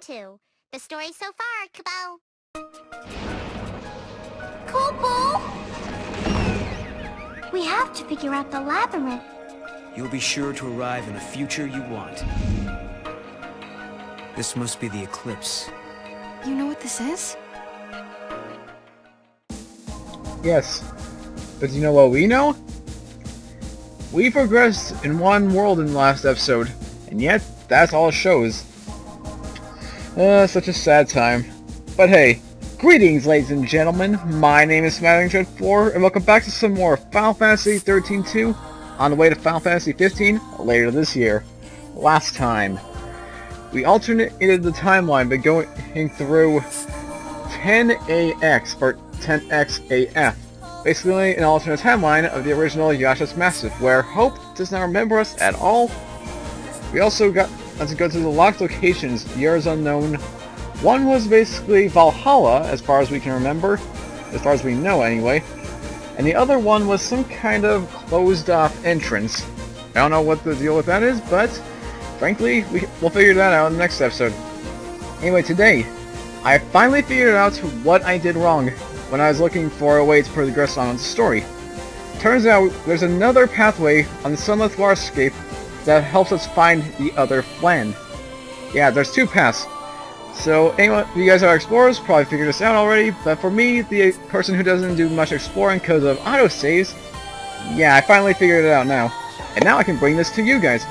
XIII-2. The story so far, Kubo. Kubo! We have to figure out the labyrinth. You'll be sure to arrive in the future you want. This must be the eclipse. You know what this is? Yes. But do you know what we know? We progressed in one world in the last episode, and yet that's all it shows. Such a sad time. But hey, greetings ladies and gentlemen, my name is SmilingTread4, and welcome back to some more Final Fantasy XIII-2, on the way to Final Fantasy XV later this year. Last time, we alternated the timeline by going through 10AX, or 10XAF, basically an alternate timeline of the original Yasha's Massive, where Hope does not remember us at all. We also got to go to the locked locations, years unknown. One was basically Valhalla, as far as we can remember, as far as we know anyway, and the other one was some kind of closed-off entrance. I don't know what the deal with that is, but frankly, we'll figure that out in the next episode. Anyway, today, I finally figured out what I did wrong when I was looking for a way to progress on the story. Turns out, there's another pathway on the Sunlit Waterscape that helps us find the other land. Yeah, there's two paths. So, anyone, you guys are explorers, probably figured this out already, but for me, the person who doesn't do much exploring because of autosaves, yeah, I finally figured it out now. And now I can bring this to you guys.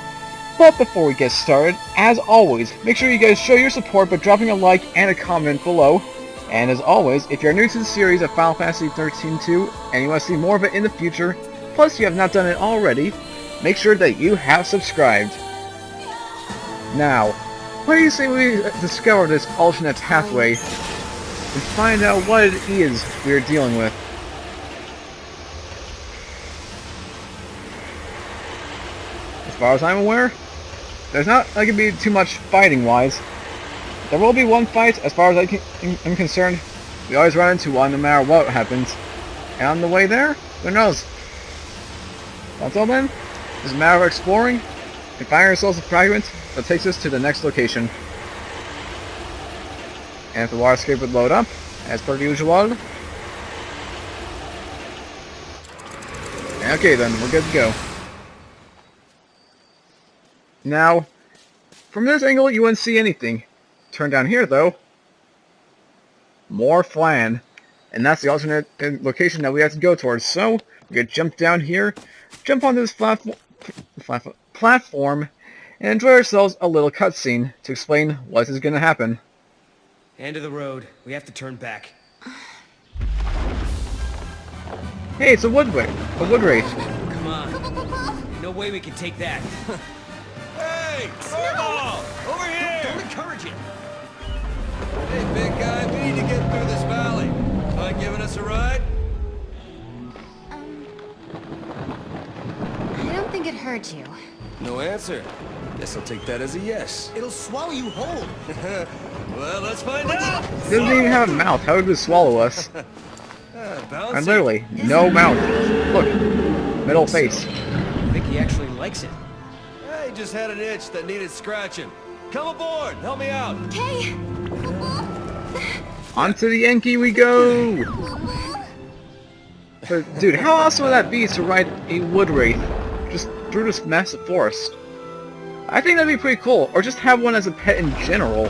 But before we get started, as always, make sure you guys show your support by dropping a like and a comment below. And as always, if you're new to the series of Final Fantasy XIII-2 and you want to see more of it in the future, plus you have not done it already, make sure that you have subscribed. Now, why do you say we discover this alternate pathway and find out what it is we are dealing with? As far as I'm aware, there's not going to be too much fighting-wise. There will be one fight, as far as I'm concerned. We always run into one no matter what happens. And on the way there, who knows? Until then, it's a matter of exploring and finding ourselves a fragment that takes us to the next location. And if the waterscape would load up, as per usual. Okay then, we're good to go. Now, from this angle you wouldn't see anything. Turn down here though. More Flan. And that's the alternate location that we have to go towards. So, we could jump down here, jump onto this platform, and enjoy ourselves a little cutscene to explain what is going to happen. End of the road. We have to turn back. Hey, it's a wood wraith. Come on. No way we can take that. Hey, Snowball! Over here! Don't encourage it. Hey, big guy, we need to get through this valley. Mind giving us a ride? I don't think it hurt you. No answer. Guess I'll take that as a yes. It'll swallow you whole. Well, let's find out! It doesn't even have a mouth. How would it swallow us? Bouncy. And literally, no mouth. Look, middle face. I think he actually likes it. Hey, just had an itch that needed scratching. Come aboard, help me out. Okay. Onto the Yankee we go! But dude, how awesome would that be to ride a wood wraith just through this massive forest? I think that'd be pretty cool, or just have one as a pet in general.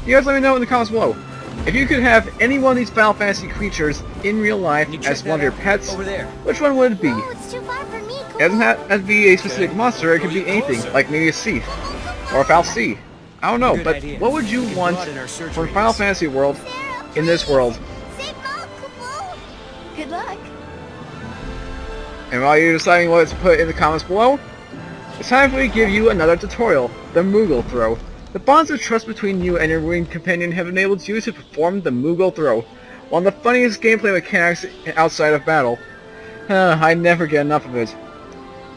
You guys let me know in the comments below. If you could have any one of these Final Fantasy creatures in real life as one of your pets, Over there. which one would it be? Oh, it's too far for me, It doesn't have to be a specific monster, it could be anything, like maybe a Seath, or a Fal'Cie. I don't know, Good but idea. what would you We can want broaden our search from radius. Final Fantasy world Serah, in this world? Save Mo, Kubo! Good luck. And while you're deciding what to put in the comments below, it's time for me to give you another tutorial, the Moogle Throw. The bonds of trust between you and your winged companion have enabled you to perform the Moogle Throw, one of the funniest gameplay mechanics outside of battle. I never get enough of it.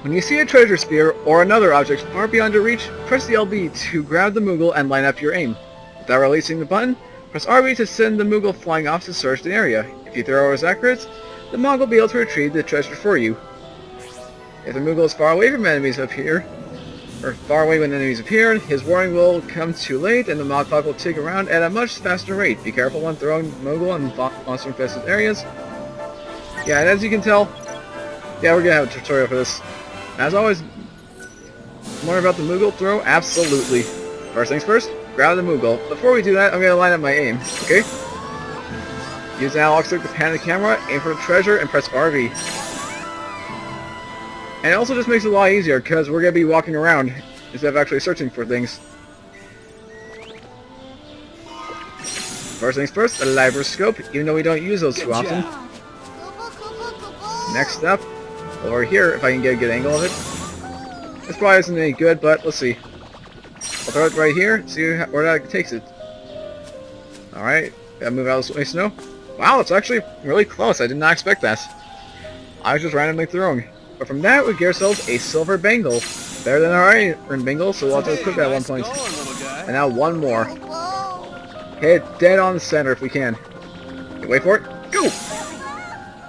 When you see a treasure spear or another object far beyond your reach, press the LB to grab the Moogle and line up your aim. Without releasing the button, press RB to send the Moogle flying off to search the area. If your throw is accurate, the Moogle will be able to retrieve the treasure for you. If the Moogle is far away from enemies up here, or far away when enemies appear. His warning will come too late, and the mod clock will tick around at a much faster rate. Be careful when throwing Moogle in monster-infested areas. Yeah, and as you can tell, yeah, we're gonna have a tutorial for this. As always, more about the Moogle throw? Absolutely. First things first, grab the Moogle. Before we do that, I'm gonna line up my aim, okay? Use the analog stick to pan the camera, aim for the treasure, and press RV. And it also just makes it a lot easier, because we're gonna be walking around instead of actually searching for things. First things first, a libroscope, even though we don't use those too often. Next up, over here, if I can get a good angle of it. This probably isn't any good, but let's see. I'll throw it right here, see where that takes it. Alright, gotta move out of this way, snow. Wow, it's actually really close, I did not expect that. I was just randomly throwing. But from that, we get ourselves a silver bangle. Better than our iron bangle, so we'll have to equip that at one point. And now one more. Hit it dead on the center if we can. Wait for it. Go!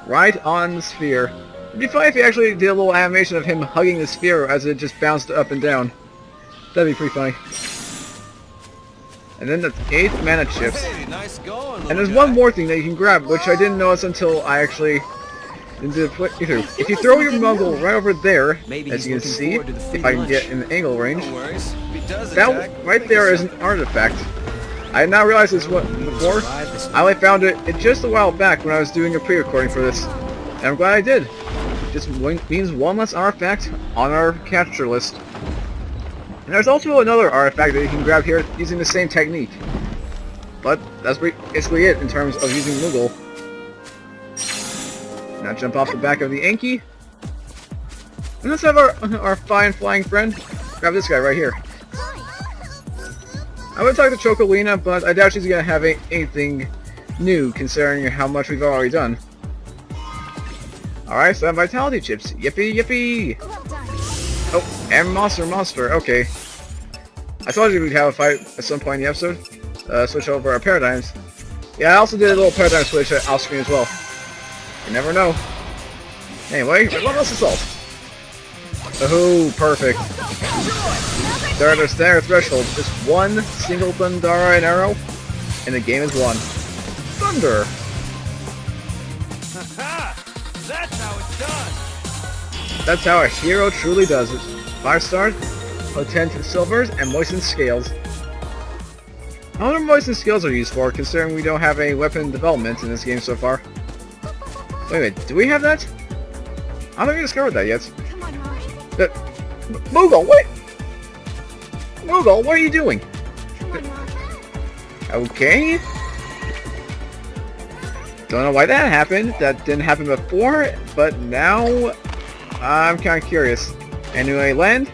Right on the sphere. It'd be funny if he actually did a little animation of him hugging the sphere as it just bounced up and down. That'd be pretty funny. And then the 8 mana chips. And there's one more thing that you can grab, which I didn't notice until I actually did the playthrough. If you throw your Moogle right over there, as you can see, if I can get in the angle range, that right there is an artifact. I had not realized this one before. I only found it just a while back when I was doing a pre-recording for this. And I'm glad I did. Just means one less artifact on our capture list. And there's also another artifact that you can grab here using the same technique. But that's basically it in terms of using Moogle. Now jump off the back of the Anki. And let's have our fine flying friend grab this guy right here. I would talk to Chocolina, but I doubt she's going to have anything new considering how much we've already done. Alright, so vitality chips. Yippee, yippee! Oh, and monster, okay. I told you we'd have a fight at some point in the episode. Switch over our paradigms. Yeah, I also did a little paradigm switch off screen as well. You never know. Anyway, relentless assault. Oh, perfect. They're at their threshold. Just one single Thundara and arrow, and the game is won. Thunder! That's how it's done! That's how a hero truly does it. 5 stars, 10 silvers, and moistened scales. I wonder what moistened scales are used for, considering we don't have any weapon development in this game so far. Wait a minute, do we have that? I don't think we discovered that yet. Moogle, what? Moogle, what are you doing? Okay. Don't know why that happened. That didn't happen before, but now I'm kind of curious. Anyway, land.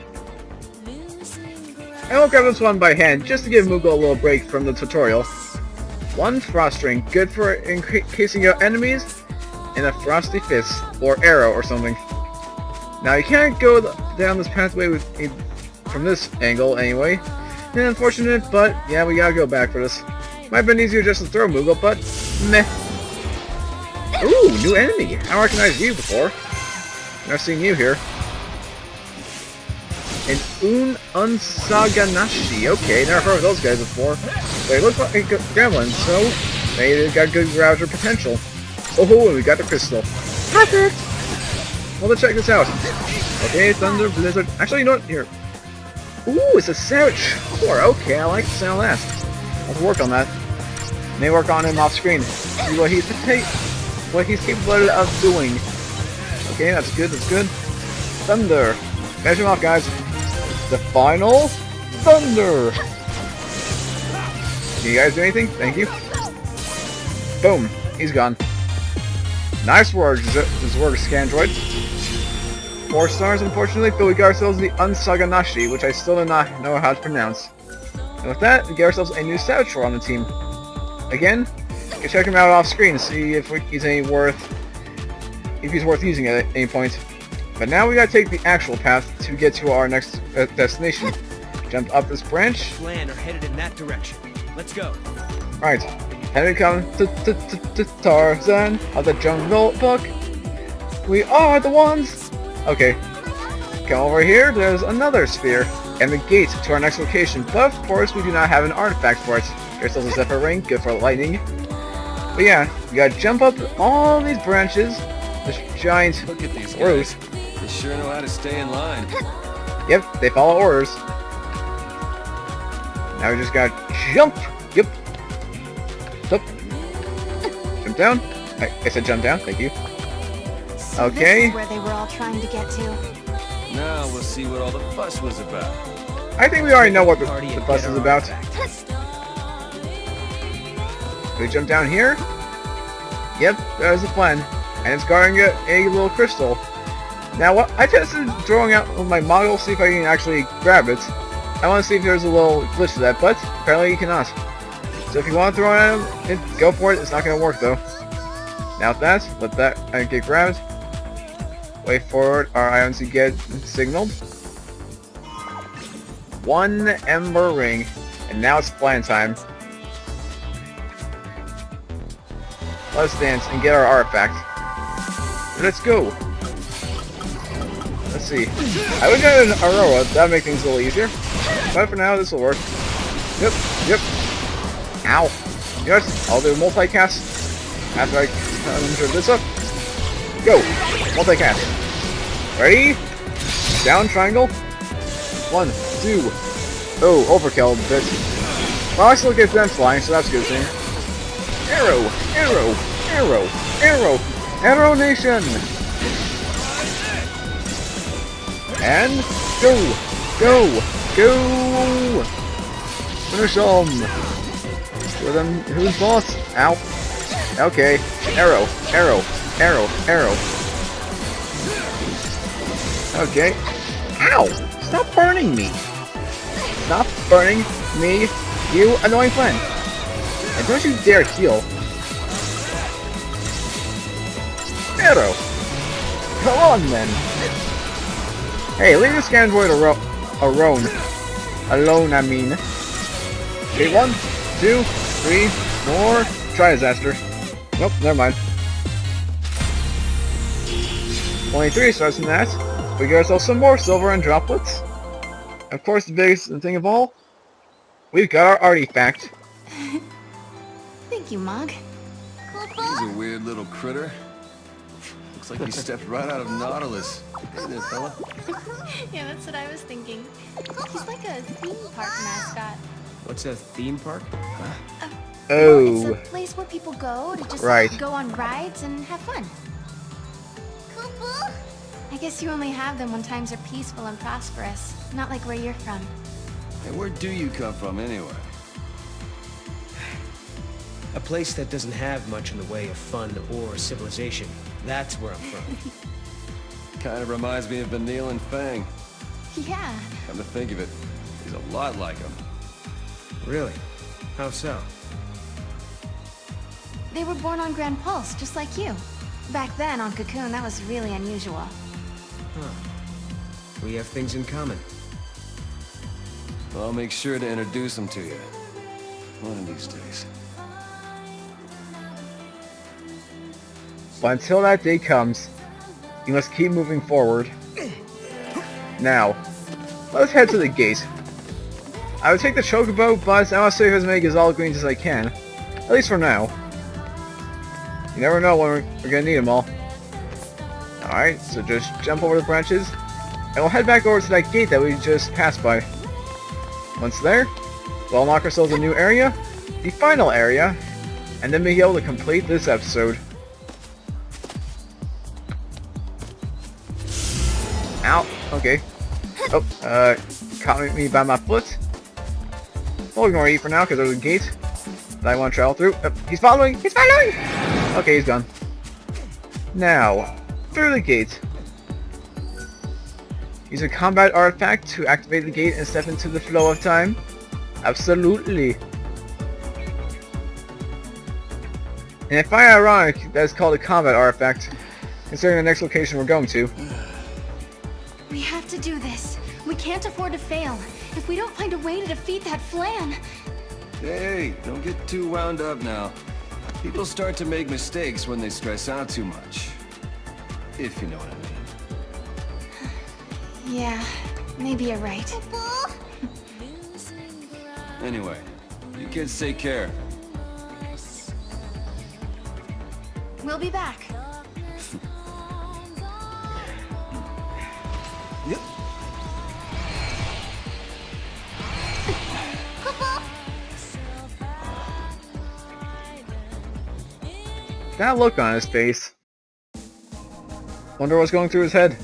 I will grab this one by hand just to give Moogle a little break from the tutorial. 1 frost ring, good for encasing your enemies, and a frosty fist or arrow or something. Now you can't go down this pathway from this angle anyway. Unfortunate, but yeah, we gotta go back for this. Might have been easier just to throw Moogle, but meh. Ooh, new enemy! I don't recognize you before. Never seen you here. An Unsaganashi. Okay, never heard of those guys before. They look like gremlins, so they got good router potential. Oh, and we got the crystal. Perfect! Well, let's check this out. Okay, Thunder, Blizzard. Actually, you know what? Here. Ooh, it's a Savage Core. Okay, I like the sound of that. I'll have to work on that. May work on him off screen. See what he's capable of doing. Okay, that's good, that's good. Thunder. Measure him off, guys. The final Thunder. Can you guys do anything? Thank you. Boom. He's gone. Nice work, Scandroid. 4 stars, unfortunately, but we got ourselves the Unsaganashi, which I still do not know how to pronounce. And with that, we get ourselves a new Savage Core on the team. Again, you can check him out off screen to see if he's worth using at any point. But now we gotta take the actual path to get to our next destination. Jump up this branch. Land are headed in that direction. Let's go. Right. And we come to Tarzan of the Jungle Book. We are the ones. Okay. Come over here. There's another sphere. and the gate to our next location, but of course we do not have an artifact for it. Here's also a separate ring, good for lightning. But yeah, you gotta jump up all these branches, this giant Look at these roots. guys. They sure know how to stay in line. Yep, they follow orders. Now we just gotta jump. Yep. Up. Jump down. I said jump down, thank you. So Okay. This is where they were all trying to get to. Now we'll see what all the fuss was about. I think we already know what the Party and fuss get is our about. artifact. We jump down here. Yep, there's the plan. And it's guarding a little crystal. Now what I tested throwing out with my model, see if I can actually grab it. I want to see if there's a little glitch to that, but apparently you cannot. So if you want to throw it at him, go for it. It's not going to work though. Now with that, let that get grabbed. Wait for our items to get signaled. 1 ember ring, and now it's plan time. Let's dance and get our artifact. Let's go. Let's see. I would get an Aurora, that'd make things a little easier. But for now, this will work. Yep, yep. Ow. Yes, I'll do multicast after I conjure this up. Go. Multicast. Ready? Down triangle. 1, 2. Oh, overkill, but well, I still get them flying, so that's a good thing. Arrow, arrow, arrow, arrow, arrow nation. And go, go, go. Finish them. With them, who's boss? Ow. Okay. Arrow, arrow, arrow, arrow. Okay. Ow! Stop burning me! Stop burning me, you annoying friend! And don't you dare heal. Arrow! Come on then! Hey, leave this android alone. Alone, I mean. Okay, 1, 2, 3, 4. Try disaster. Nope, never mind. Only 3 stars from that. We get ourselves some more silver and droplets. Of course, the biggest thing of all, we've got our artifact. Thank you, Mog. He's a weird little critter. Looks like he stepped right out of Nautilus. Hey there, fella. Yeah, that's what I was thinking. He's like a theme park mascot. What's a theme park? It's Oh, a place where people go to just right. go on rides and have fun. Kupu? I guess you only have them when times are peaceful and prosperous, not like where you're from. Hey, where do you come from, anyway? A place that doesn't have much in the way of fun or civilization. That's where I'm from. Kind of reminds me of Vanille and Fang. Yeah, Come to think of it, he's a lot like him. Really? How so? they were born on Grand Pulse, just like you. Back then, on Cocoon, that was really unusual. Huh. We have things in common. Well, I'll make sure to introduce him to you. One of these days. But until that day comes, you must keep moving forward. Now, let's head to the gate. I would take the chocobo, but I want to save as many Gazelle Greens as I can. At least for now. You never know when we're gonna need them all. Alright, so just jump over the branches, and we'll head back over to that gate that we just passed by. Once there, we'll unlock ourselves a new area, the final area, and then be able to complete this episode. Ow, okay. Oh, caught me by my foot. We'll ignore E for now, because there's a gate that I want to travel through. He's following! He's following! Okay, he's gone. Now, through the gate. Use a combat artifact to activate the gate and step into the flow of time. Absolutely. And I find it ironic that it's called a combat artifact, considering the next location we're going to. We have to do this. We can't afford to fail. If we don't find a way to defeat that Flan... Hey, don't get too wound up now. People start to make mistakes when they stress out too much. If you know what I mean. Yeah, maybe you're right. Kupu? Anyway, you kids take care. We'll be back. Yep. That look on his face. Wonder what's going through his head.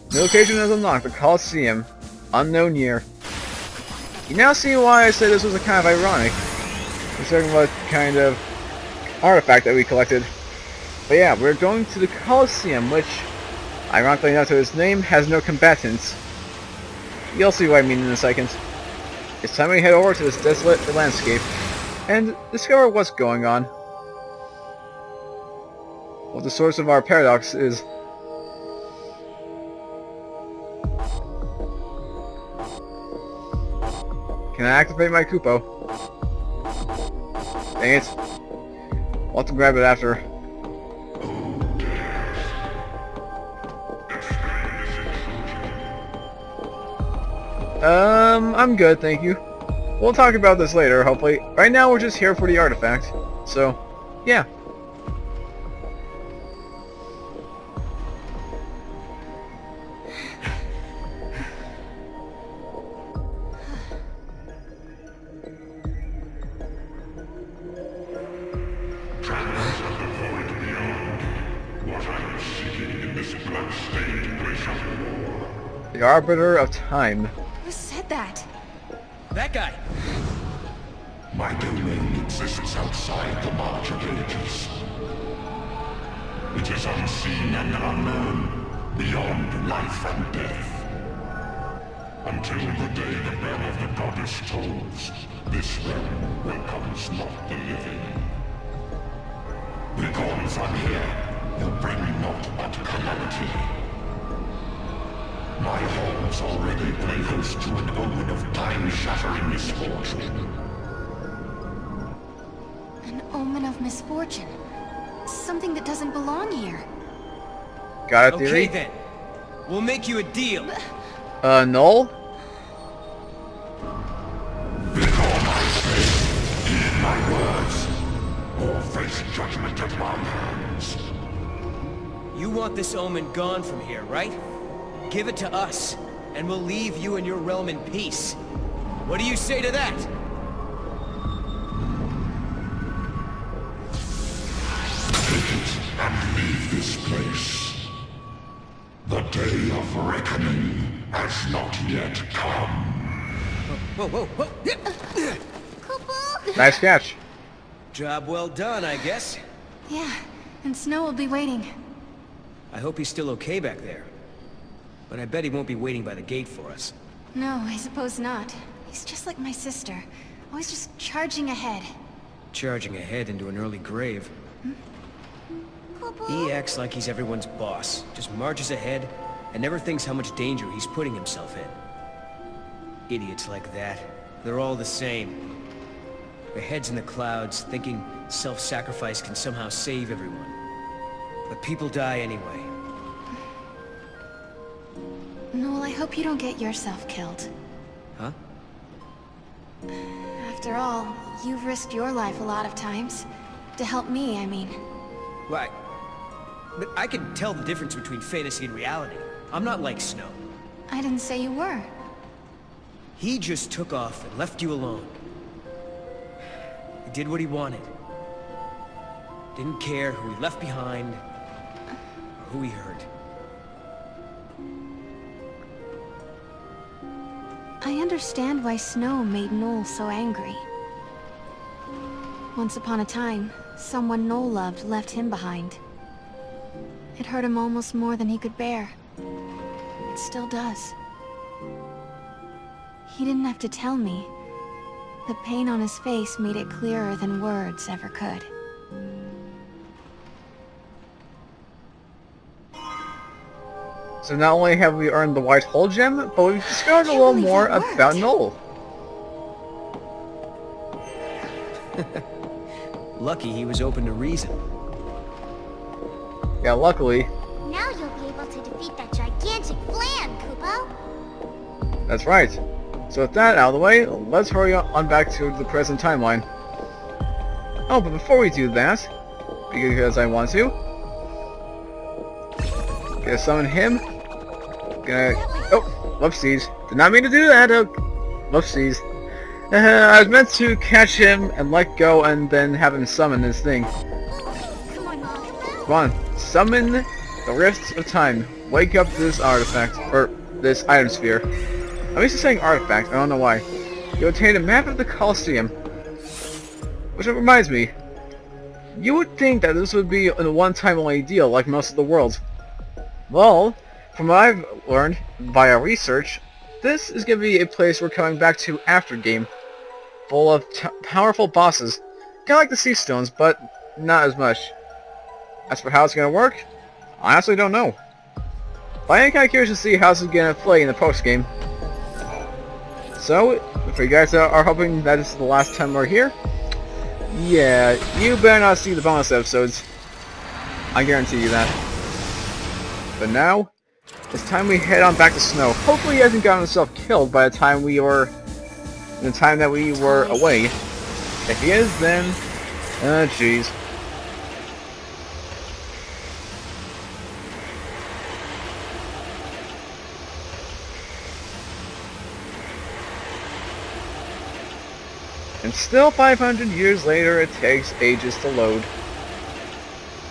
The location is unlocked, the Colosseum. Unknown year. You now see why I said this was a kind of ironic, considering what kind of artifact that we collected. But yeah, we're going to the Colosseum, which, ironically enough to its name, has no combatants. You'll see what I mean in a second. It's time we head over to this desolate landscape and discover what's going on. What the source of our paradox is. Can I activate my Kupo? Dang it. I'll have to grab it after. I'm good, thank you. We'll talk about this later, hopefully. Right now we're just here for the artifact. So, yeah. The Arbiter of Time. Who said that? That guy! My domain exists outside the march of ages. It is unseen and unknown, beyond life and death. Until the day the bell of the goddess tolls, this realm welcomes not the living. Begone from here, you bring naught but calamity. My halls already play host to an omen of time-shattering misfortune. An omen of misfortune. Something that doesn't belong here. Got a theory? Okay then. We'll make you a deal. Noel? Before my face, heed my words, or face judgment at my hands. You want this omen gone from here, right? Give it to us, and we'll leave you and your realm in peace. What do you say to that? Take it and leave this place. The day of reckoning has not yet come. Whoa, whoa, whoa! Kupo? Nice catch. Job well done, I guess. Yeah, and Snow will be waiting. I hope he's still okay back there. But I bet he won't be waiting by the gate for us. No, I suppose not. He's just like my sister. Always just charging ahead. Charging ahead into an early grave. Kupo? He acts like he's everyone's boss. Just marches ahead, and never thinks how much danger he's putting himself in. Idiots like that. They're all the same. Their heads in the clouds, thinking self-sacrifice can somehow save everyone. But people die anyway. Noel, I hope you don't get yourself killed. Huh? After all, you've risked your life a lot of times. To help me, I mean. Why? But I can tell the difference between fantasy and reality. I'm not like Snow. I didn't say you were. He just took off and left you alone. He did what he wanted. Didn't care who he left behind, or who he hurt. I understand why Snow made Noel so angry. Once upon a time, someone Noel loved left him behind. It hurt him almost more than he could bear. It still does. He didn't have to tell me. The pain on his face made it clearer than words ever could. So not only have we earned the White Hole Gem, but we've discovered a little more about Noel. Lucky he was open to reason. Yeah, luckily. Now you'll be able to defeat that gigantic Flan, Kupo. That's right. So with that out of the way, let's hurry on back to the present timeline. Oh, but before we do that, because I want to, gonna summon him. Oh, whoopsies. Did not mean to do that. Whoopsies. I was meant to catch him and let go and then have him summon this thing. Come on, summon the Rifts of Time. Wake up this artifact, or this item sphere. I'm used to saying artifact, I don't know why. You obtained a map of the Colosseum. Which reminds me, you would think that this would be a one-time only deal like most of the worlds. Well, from what I've learned via research, this is going to be a place we're coming back to after game, full of powerful bosses, kind of like the Sea Stones, but not as much. As for how it's going to work, I honestly don't know. But I am kind of curious to see how this is going to play in the post-game. So, if you guys are hoping that this is the last time we're here, yeah, you better not see the bonus episodes. I guarantee you that. But now, it's time we head on back to Snow. Hopefully he hasn't gotten himself killed by the time we were... the time that we were away. If he is, then... jeez. And still 500 years later, it takes ages to load.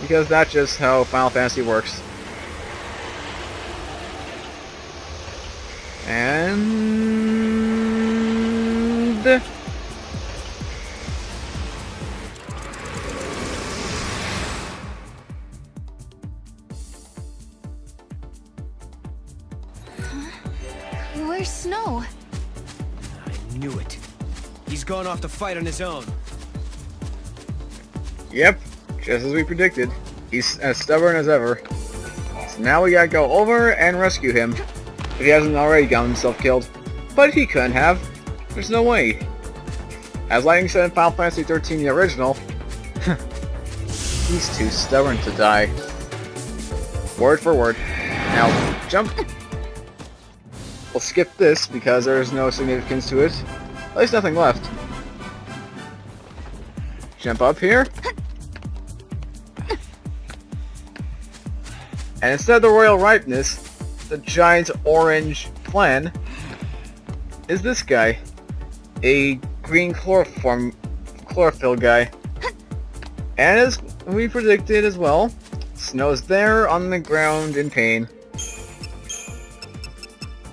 Because that's just how Final Fantasy works. And... Where's Snow? I knew it. He's gone off to fight on his own. Yep, just as we predicted. He's as stubborn as ever. So now we gotta go over and rescue him. If he hasn't already gotten himself killed. But he couldn't have. There's no way. As Lightning said in Final Fantasy XIII the original, he's too stubborn to die. Word for word. Now, jump. We'll skip this because there's no significance to it. At least nothing left. Jump up here. And instead of the Royal Ripeness, the giant orange plan is this guy. A green chlorophyll guy. And as we predicted as well, Snow's there on the ground in pain.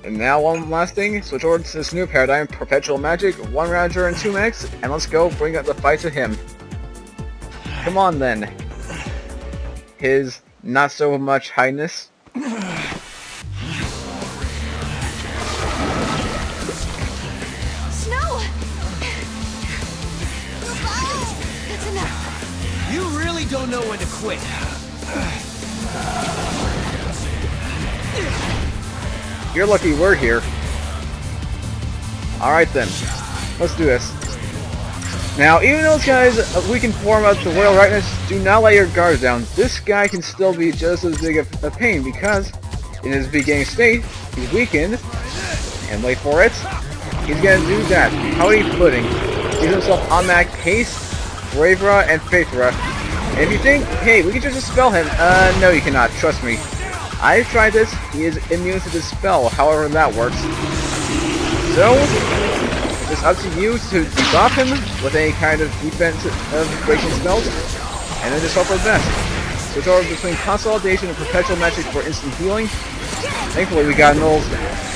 And now one last thing, switch over to this new paradigm, Perpetual Magic, 1 Ravager and 2 Mechs, and let's go bring up the fight to him. Come on then. His not so much highness. Snow! That's enough. You really don't know when to quit. You're lucky we're here. Alright then. Let's do this. Now, even those guys we can form out the Royal Rightness, do not let your guards down. This guy can still be just as big of a pain because, in his beginning state, he's weakened, and wait for it, he's gonna do that. How are you footing? Gives himself automatic haste, bravura, and faithra. And if you think, hey, we can just dispel him, no you cannot, trust me. I've tried this, he is immune to the spell, however that works. So, it's up to you to debuff him with any kind of defense of breaking spells, and then just hope for the best. Switch over between Consolidation and Perpetual Magic for instant healing. Thankfully we got Noel's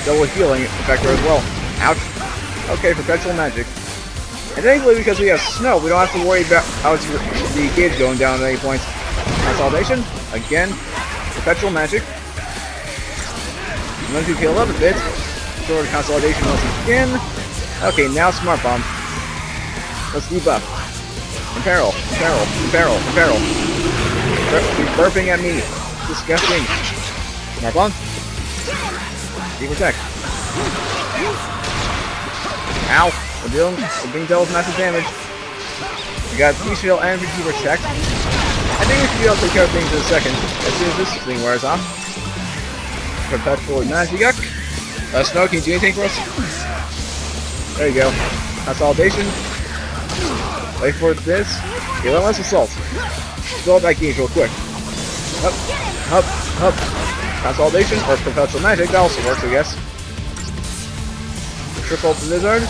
double healing effector as well. Ouch. Okay, Perpetual Magic. And thankfully because we have Snow, we don't have to worry about how it's the gauge going down at any point. Consolidation, again. Perpetual Magic. And once you heal up a bit, sword Consolidation once again. Okay, now Smart Bomb. Let's debuff. Imperil, Imperil, Imperil, Imperil. He's burping at me. Disgusting. Smart Bomb. Deep Protect. Ow! We're being dealt with massive damage. We got Peace Shield and Deep Protect. I think we should be able to take care of things in a second, as soon as this thing wears off. Perpetual Magic. Snow, can you do anything for us? There you go. Consolidation. Wait for this. Relentless assault. Assault that gauge real quick. Up, up, up. Consolidation or perpetual magic. That also works, I guess. Triple Blizzard.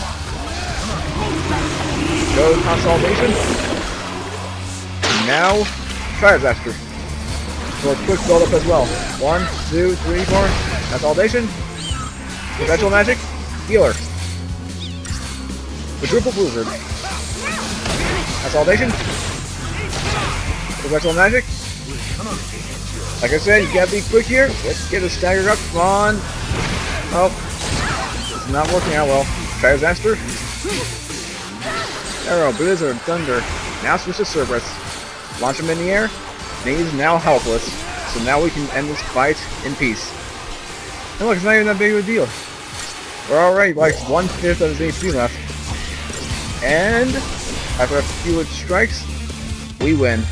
Go consolidation. And now, Fire Disaster. For a quick build up as well. 1, 2, 3, 4. Consolidation. Perpetual magic. Healer. Quadruple Blizzard. Consolidation. Perpetual magic. Like I said, you gotta be quick here. Let's get a staggered up. Come on. Oh. It's not working out well. Fire Disaster. Arrow, Blizzard, Thunder. Now switch to Cerberus. Launch him in the air. And he's now helpless. So now we can end this fight in peace. And look, it's not even that big of a deal. We're already like 1/5 of his HP left. And after a few strikes, we win.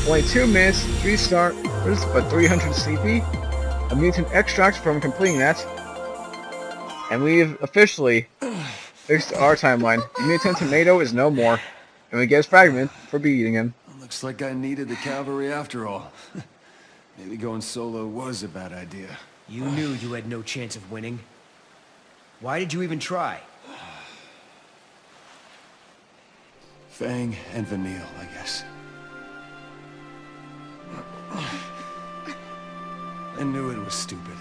Only 2 minutes, 3 stars, but 300 CP. A mutant extract from completing that. And we've officially fixed our timeline. The mutant tomato is no more. And we get his fragment for beating him. Looks like I needed the cavalry after all. Maybe going solo was a bad idea. You knew you had no chance of winning. Why did you even try? Fang and Vanille, I guess. I knew it was stupid.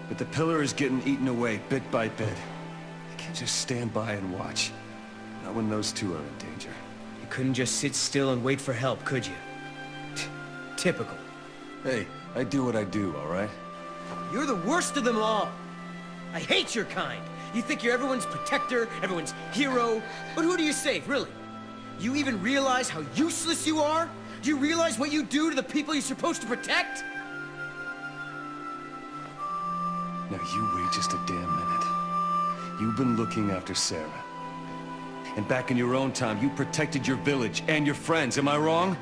But the pillar is getting eaten away bit by bit. I can't just stand by and watch. Not when those two are in danger. You couldn't just sit still and wait for help, could you? Typical. Hey, I do what I do, alright? You're the worst of them all! I hate your kind! You think you're everyone's protector, everyone's hero, but who do you save, really? You even realize how useless you are? Do you realize what you do to the people you're supposed to protect? Now you wait just a damn minute. You've been looking after Serah. And back in your own time, you protected your village and your friends, am I wrong?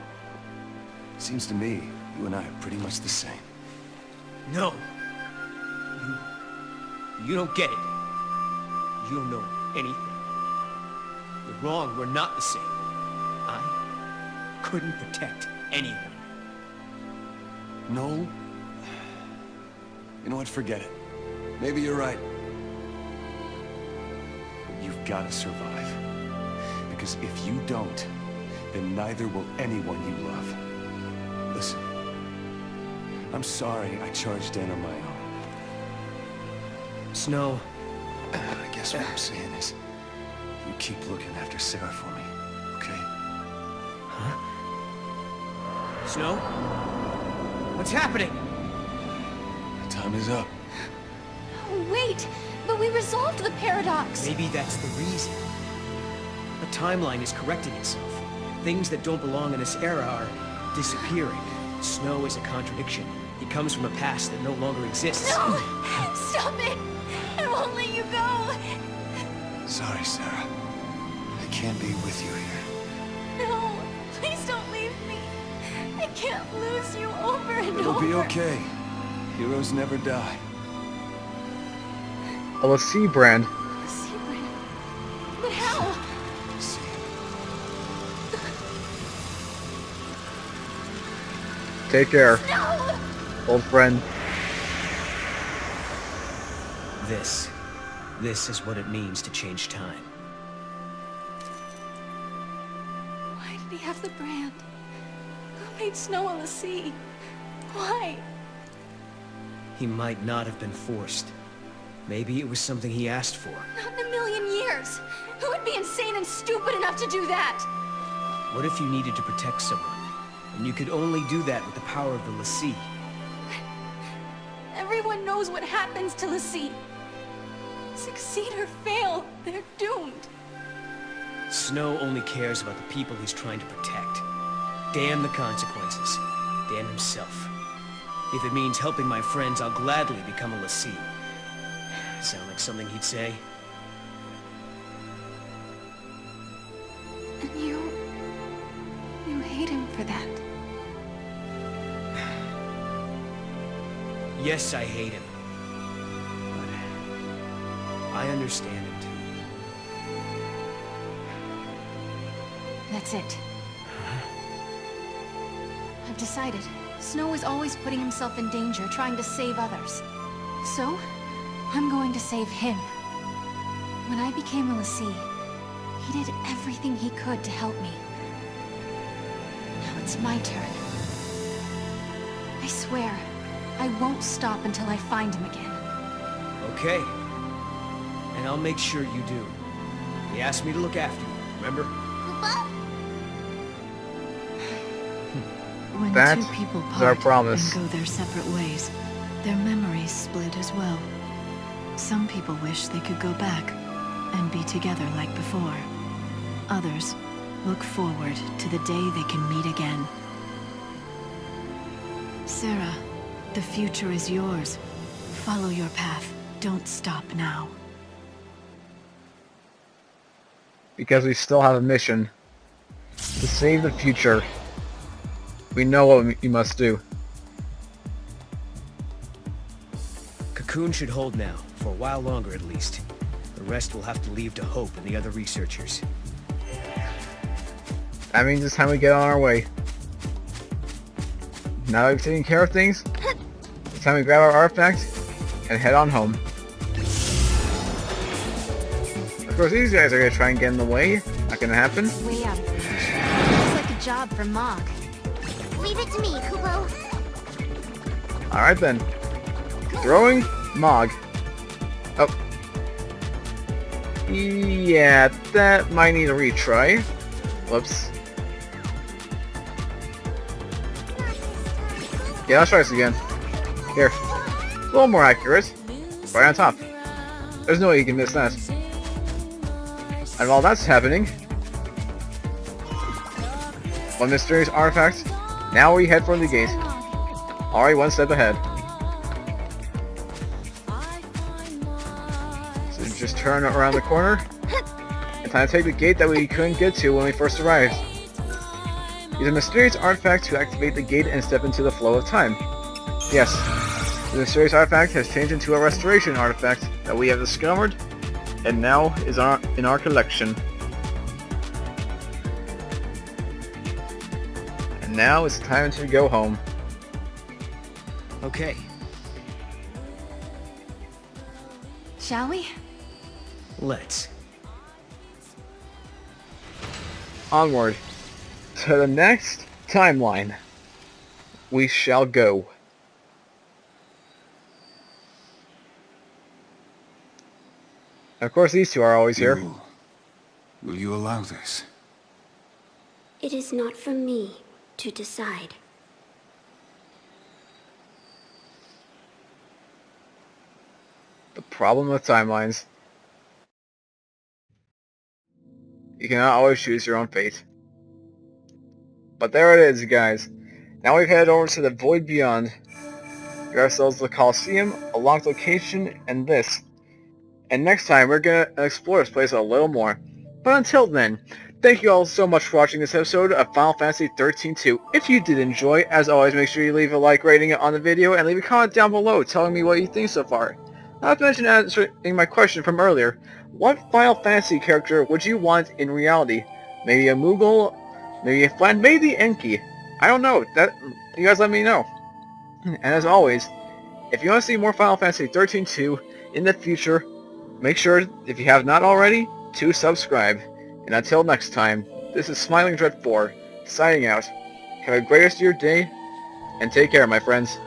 Seems to me, you and I are pretty much the same. No. You don't get it. You don't know anything. You're wrong, we're not the same. I couldn't protect anyone. Noel? You know what, forget it. Maybe you're right. But you've got to survive. Because if you don't, then neither will anyone you love. Listen. I'm sorry I charged in on my own. Snow. I guess what I'm saying is, you keep looking after Serah for me, okay? Huh? Snow? What's happening? My time is up. Oh, wait! But we resolved the paradox! Maybe that's the reason. The timeline is correcting itself. Things that don't belong in this era are disappearing. Snow is a contradiction. He comes from a past that no longer exists. No! Stop it! I won't let you go! Sorry, Serah. I can't be with you here. No! Please don't leave me! I can't lose you over and over! It'll be okay. Heroes never die. Oathbrand. Secret. But how? See. Take care, No! old friend. This is what it means to change time. Why did he have the brand? Who made snow on the sea? Why? He might not have been forced. Maybe it was something he asked for. Not in a million years! Who would be insane and stupid enough to do that? What if you needed to protect someone, and you could only do that with the power of the Lassie? Everyone knows what happens to Lassie. Succeed or fail, they're doomed. Snow only cares about the people he's trying to protect. Damn the consequences. Damn himself. If it means helping my friends, I'll gladly become a Lassie. Sound like something he'd say? And you hate him for that. Yes, I hate him. understand it. That's it. I've decided. Snow is always putting himself in danger, trying to save others. So, I'm going to save him. When I became a l'Cie, he did everything he could to help me. Now it's my turn. I swear, I won't stop until I find him again. Okay. And I'll make sure you do. He asked me to look after you, remember? When That two people is our part promise. and go their separate ways, their memories split as well. Some people wish they could go back and be together like before. Others look forward to the day they can meet again. Serah, the future is yours. Follow your path. Don't stop now. Because we still have a mission to save the future. We know what we must do. Cocoon should hold now, for a while longer at least. The rest will have to leave to Hope and the other researchers. That means it's time we get on our way. Now that we've taken care of things, it's time we grab our artifact and head on home. Of course, these guys are gonna try and get in the way. Not gonna happen. Way out of position. Looks like a job for Mog. Leave it to me, Kupo. Alright then. Throwing Mog. Oh. Yeah, that might need a retry. Whoops. Yeah, let's try this again. Here. A little more accurate. Right on top. There's no way you can miss that. And while that's happening, one mysterious artifact. Now we head for the gate. Alright, one step ahead. So just turn around the corner. And time to take the gate that we couldn't get to when we first arrived. Use a mysterious artifact to activate the gate and step into the flow of time. Yes, the mysterious artifact has changed into a restoration artifact that we have discovered and now is in our collection. And now it's time to go home. Okay. Shall we? Let's. Onward to the next timeline. We shall go. Of course, these two are always here. Will you allow this? It is not for me to decide. The problem with timelines. You cannot always choose your own fate. But there it is, guys. Now we've headed over to the Void Beyond. Get ourselves the Coliseum, a locked location, and this. And next time we're gonna explore this place a little more. But until then, thank you all so much for watching this episode of Final Fantasy XIII-2. If you did enjoy, as always, make sure you leave a like rating on the video and leave a comment down below telling me what you think so far. Not to mention answering my question from earlier. What Final Fantasy character would you want in reality? Maybe a Moogle, maybe a Flan, maybe Enki. I don't know. That you guys let me know. And as always, if you want to see more Final Fantasy XIII-2 in the future, make sure, if you have not already, to subscribe. And until next time, this is Smiling Dread 4, signing out. Have a great rest of your day, and take care, my friends.